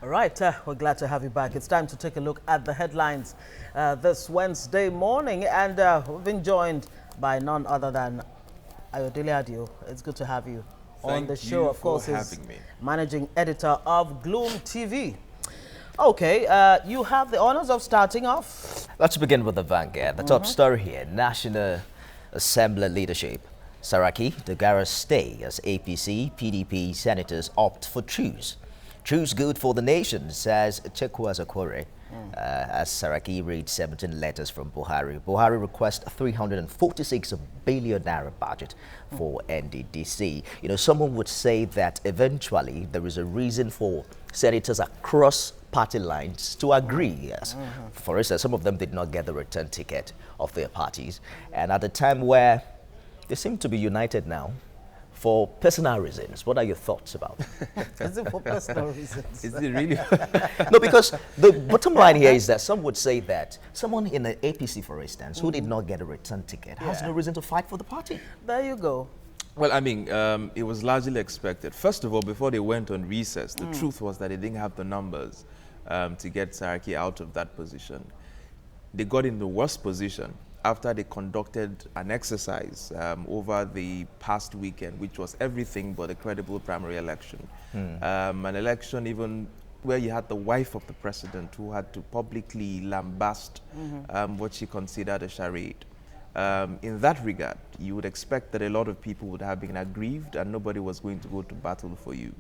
All right, we're glad to have you back. It's time to take a look at the headlines this Wednesday morning, and we've been joined by none other than Ayodele Adio. It's good to have you on the show. Of course, is managing editor of Gloom TV. Okay, you have the honors of starting off. Let's begin with the vanguard. The top story here: National Assembly leadership. Saraki, Dogara stay as APC, PDP senators opt for truce. Truce good for the nation, says Chekwa Zakore, as Saraki reads 17 letters from Buhari. Buhari requests 346 billion naira budget for NDDC. You know, someone would say that eventually there is a reason for senators across party lines to agree. Yes. For instance, some of them did not get the return ticket of their parties. And at the time where they seem to be united now, for personal reasons. What are your thoughts about it? Is it for personal reasons? Is it really? No, because the bottom line here is that some would say that someone in the APC, for instance, who did not get a return ticket, has no reason to fight for the party. There you go. Well, I mean, it was largely expected. First of all, before they went on recess, the truth was that they didn't have the numbers to get Saraki out of that position. They got in the worst position after they conducted an exercise over the past weekend, which was everything but a credible primary election. An election even where you had the wife of the president who had to publicly lambast what she considered a charade. In that regard, you would expect that a lot of people would have been aggrieved and nobody was going to go to battle for you.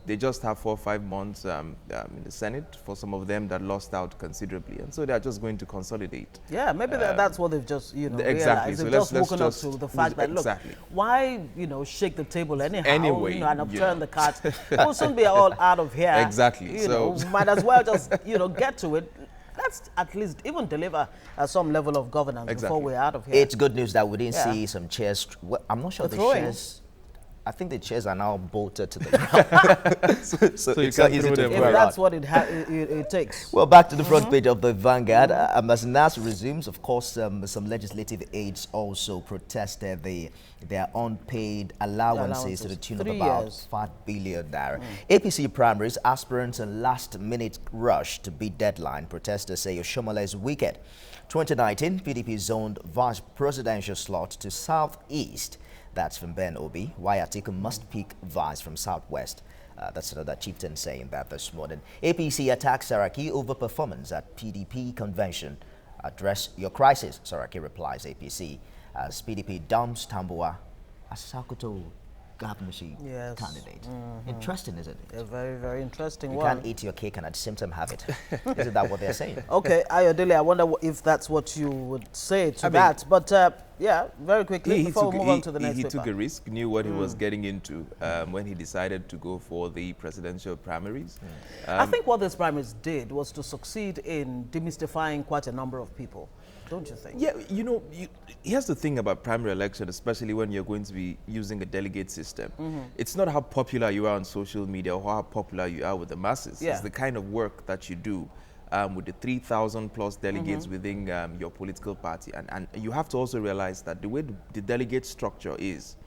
They just have 4 or 5 months in the Senate for some of them that lost out considerably, and so they are just going to consolidate. Yeah, maybe that's what they've just exactly. realized. So They've just woken up to the fact that look, why shake the table anyhow? Anyway, and upturn the cards. We'll soon be all out of here. Exactly. You know, might as well just get to it. Let's at least even deliver some level of governance before we're out of here. It's good news that we didn't see some chairs. Well, I'm not sure the chairs. I think the chairs are now bolted to the ground. so you it's can't easy throw to them figure if that's out. what it takes. Well, back to the front page of the Vanguard. As NAS resumes, of course, some legislative aides also protested their unpaid allowances to the tune of about 5 billion naira. APC primaries, aspirants and last-minute rush to beat deadline. Protesters say Oshomola is wicked. 2019, PDP zoned vice presidential slot to southeast. That's from Ben Obi. Why Atiku must pick vice from southwest. That's another chieftain saying that this morning. APC attacks Saraki over performance at PDP convention. Address your crisis, Saraki replies APC, as PDP dumps Tambua as Sokoto governorship candidate. Interesting, isn't it? A very, very interesting one. You can't eat your cake and at the same time have it. Isn't that what they're saying? Okay, Ayodele, I wonder if that's what you would say to that. But yeah, very quickly, before we move on to the next He took a risk, knew what he was getting into when he decided to go for the presidential primaries. I think what these primaries did was to succeed in demystifying quite a number of people. Don't you think? Yeah, here's the thing about primary election, especially when you're going to be using a delegate system. It's not how popular you are on social media or how popular you are with the masses. It's the kind of work that you do with the 3,000 plus delegates within your political party. And you have to also realize that the way the delegate structure is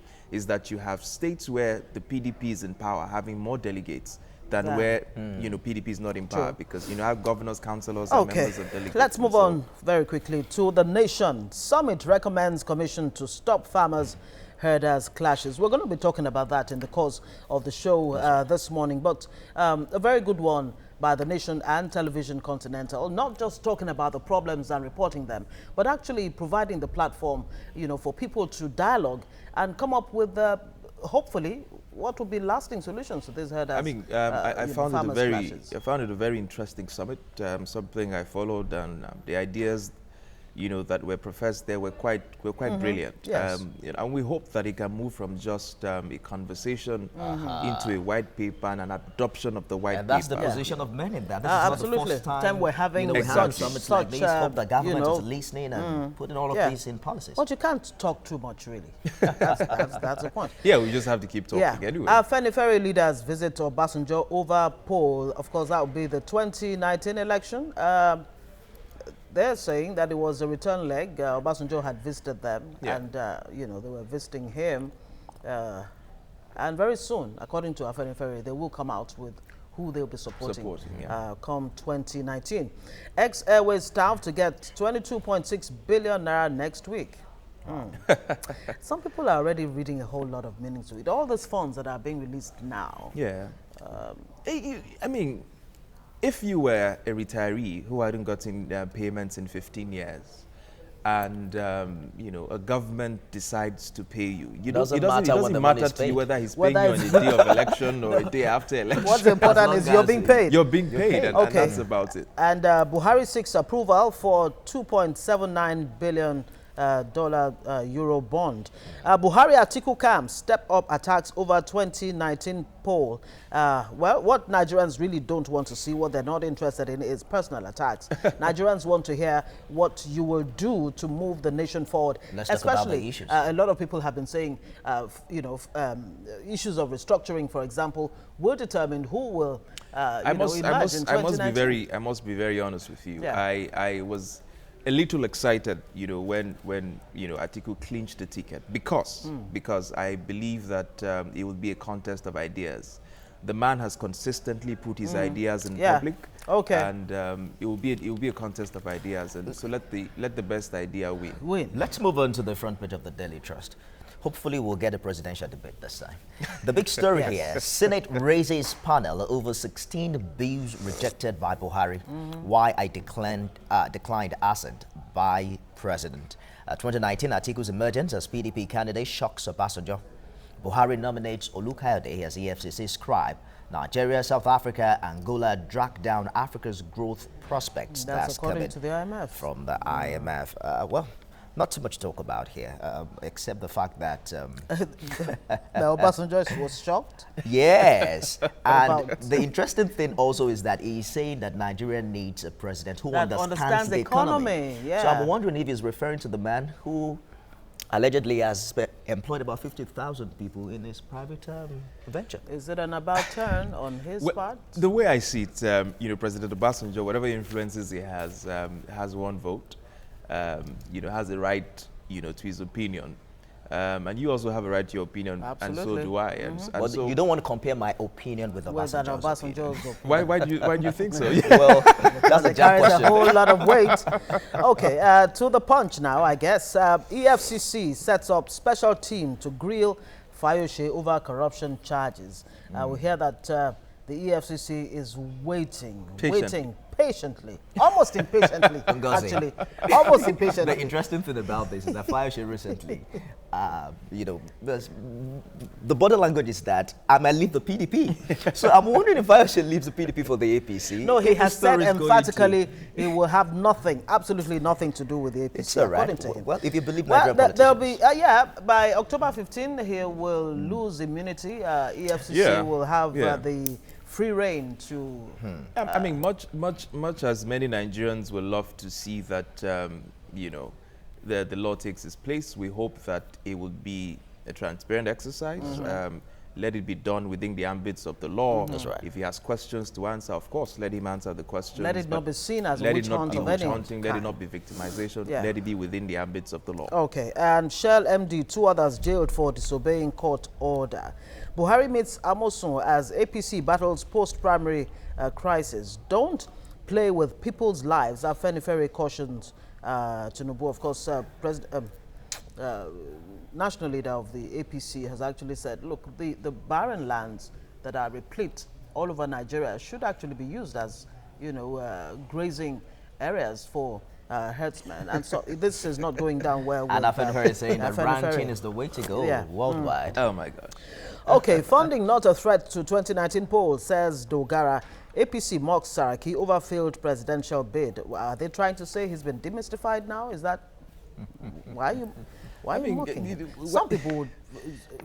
that you have states where the PDP is in power having more delegates than where PDP is not in power, because you have governors, councillors, and members of delegates. Let's move on very quickly to the nation. Summit recommends commission to stop farmers herders clashes. We're going to be talking about that in the course of the show this morning, but a very good one by the Nation and Television Continental, not just talking about the problems and reporting them, but actually providing the platform, for people to dialogue and come up with hopefully what would be lasting solutions to this herders. I mean, I found it a very interesting summit. Something I followed, and the ideas that were professed there were quite brilliant. Yes. And we hope that it can move from just a conversation into a white paper and an adoption of the white paper. And that's the position of many. That absolutely. Not the first time we're having summits like this. Hope the government is listening and putting all of these in policies. But you can't talk too much, really. That's the point. Yeah, we just have to keep talking anyway. Afenifere leaders visit Obasanjo over poll. Of course, that would be the 2019 election. They're saying that it was a return leg. Obasanjo had visited them, and they were visiting him. And very soon, according to Afenifere, they will come out with who they'll be supporting yeah. come 2019. Ex-Airways staff to get 22.6 billion naira next week. Some people are already reading a whole lot of meaning to it. All these funds that are being released now. Yeah. I mean, if you were a retiree who hadn't gotten payments in 15 years, and you know, a government decides to pay you, it doesn't matter to you whether he's paying you on a day of election or a day after election. What's important is you're being paid. You're being paid, and that's about it. And Buhari seeks approval for 2.79 billion euro bond. Buhari Atiku camp step up attacks over 2019 poll. Well, what Nigerians really don't want to see, what they're not interested in, is personal attacks. Nigerians want to hear what you will do to move the nation forward. Let's talk about the issues. A lot of people have been saying, you know, issues of restructuring, for example, will determine who will emerge in 2019. I must be very honest with you. Yeah. I was a little excited, you know, when you know, Atiku clinched the ticket because I believe that it will be a contest of ideas. The man has consistently put his ideas in public, and it will be a contest of ideas, and so let the best idea win. Let's move on to the front page of the Daily Trust. Hopefully we'll get a presidential debate this time. The big story here, Senate raises panel over 16 bills rejected by Buhari. Why I declined assent by President. 2019 Atiku's emergence as PDP candidate shocks Obasanjo. Buhari nominates Ayodele as EFCC scribe. Nigeria, South Africa, Angola drag down Africa's growth prospects. That's according to the IMF. From the IMF. Well, not too much to talk about here, except the fact that... Obasanjo was shocked? Yes. And the interesting thing also is that he's saying that Nigeria needs a president who understands the economy. Yeah. So I'm wondering if he's referring to the man who allegedly has employed about 50,000 people in his private venture. Is it an about turn on his part? The way I see it, you know, President Obasanjo, whatever influences he has one vote. You know, has a right, you know, to his opinion, and you also have a right to your opinion. Absolutely. And so do I. And but so you don't want to compare my opinion with Obasanjo's opinion. Why do you think so? Well, that's a carries question. a whole lot of weight. Okay, to the punch now, I guess. EFCC sets up special team to grill Fayose over corruption charges. We hear that the EFCC is waiting patiently, almost impatiently, actually, almost impatiently. The interesting thing about this is that Fayose recently, you know, the body language is that I might leave the PDP. So I'm wondering if Fayose leaves the PDP for the APC. No, he has said emphatically he will have nothing, absolutely nothing to do with the APC, it's all right. according to him. Well, if you believe Nigerian politicians. There'll be, by October 15, he will lose immunity. EFCC will have the free reign to... I mean, much as many Nigerians will love to see that, you know, the law takes its place, we hope that it will be a transparent exercise. Let it be done within the ambits of the law. That's right. If he has questions to answer, of course, let him answer the questions. Let it not be seen as witch hunt of any kind. Let it not be victimization. Let it be within the ambits of the law. Okay, and Shell MD, 2 others jailed for disobeying court order. Buhari meets Amosun as APC battles post-primary crisis. Don't play with people's lives. Afenifere cautions Tinubu. Of course, national leader of the APC has actually said, look, the barren lands that are replete all over Nigeria should actually be used as, you know, grazing areas for herdsmen. And so this is not going down well. And Afenifere is saying that ranching is the way to go worldwide. Oh my God. Okay, funding not a threat to 2019 poll, says Dogara. APC mocks Saraki over failed presidential bid. Are they trying to say he's been demystified now? Is that why are you mocking him? Some people would,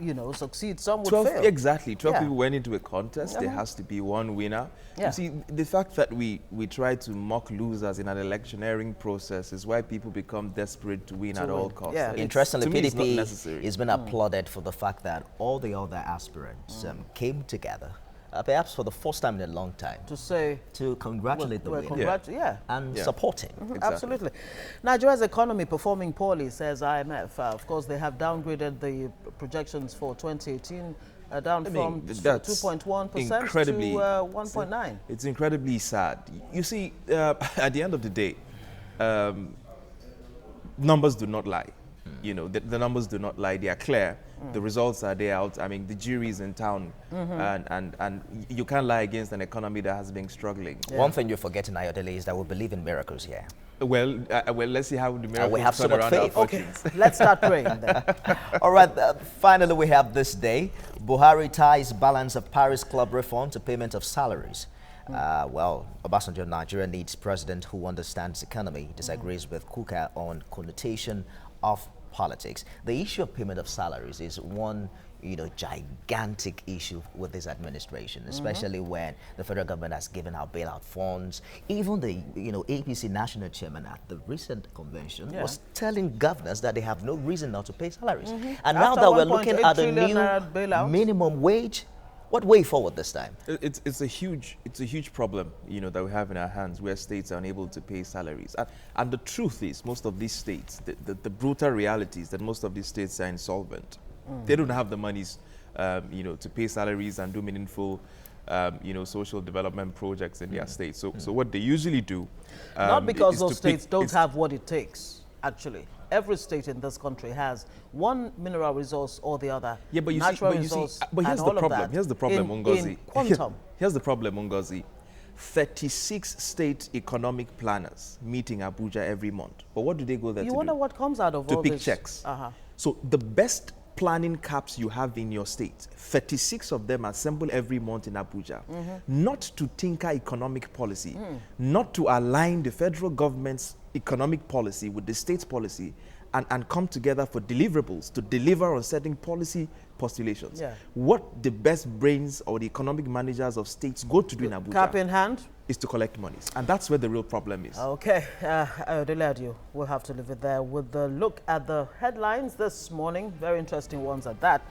you know, succeed, some would fail. Exactly. 12 people went into a contest. There has to be one winner. You see, the fact that we try to mock losers in an electioneering process is why people become desperate to win at all costs. Interestingly, PDP has been applauded for the fact that all the other aspirants came together. Perhaps for the first time in a long time, to congratulate the winner and support him. Exactly. Absolutely. Nigeria's economy performing poorly, says IMF. Of course, they have downgraded the projections for 2018 Down from 2.1% to 1.9. It's incredibly sad. You see, at the end of the day, numbers do not lie. You know, the numbers do not lie. They are clear. The results are there out. I mean, the jury is in town, and you can't lie against an economy that has been struggling. Yeah. One thing you're forgetting, Ayodele, is that we believe in miracles here. Well, let's see how the miracles we have so much faith. Okay, let's start praying then. All right, finally we have this day. Buhari ties balance of Paris Club reform to payment of salaries. Well, Obasanjo, Nigeria needs president who understands economy, disagrees with Kuka on connotation of politics. The issue of payment of salaries is one, gigantic issue with this administration, especially when the federal government has given out bailout funds. Even the, APC national chairman at the recent convention was telling governors that they have no reason not to pay salaries. And now that we're looking at a new minimum wage, what way forward this time? It's a huge problem, that we have in our hands, where states are unable to pay salaries. And the truth is, most of these states, the brutal reality is that most of these states are insolvent. They don't have the monies, to pay salaries and do meaningful, social development projects in their states. So what they usually do, not because those states don't have what it takes. Actually, every state in this country has one mineral resource or the other. Yeah, but here's the problem. Here's the problem, Ngozi. Quantum. Here's the problem, Ngozi. 36 state economic planners meet in Abuja every month. But what do they go there to do? You wonder what comes out of all this? To pick checks. So the best planning caps you have in your state, 36 of them assemble every month in Abuja, not to tinker economic policy, not to align the federal government's economic policy with the state's policy, and come together for deliverables to deliver on certain policy postulations. What the best brains or the economic managers of states go to do in Abuja, cap in hand, is to collect monies. And that's where the real problem is. Okay, Ayodele Adio, we'll have to leave it there with the look at the headlines this morning. Very interesting ones at that.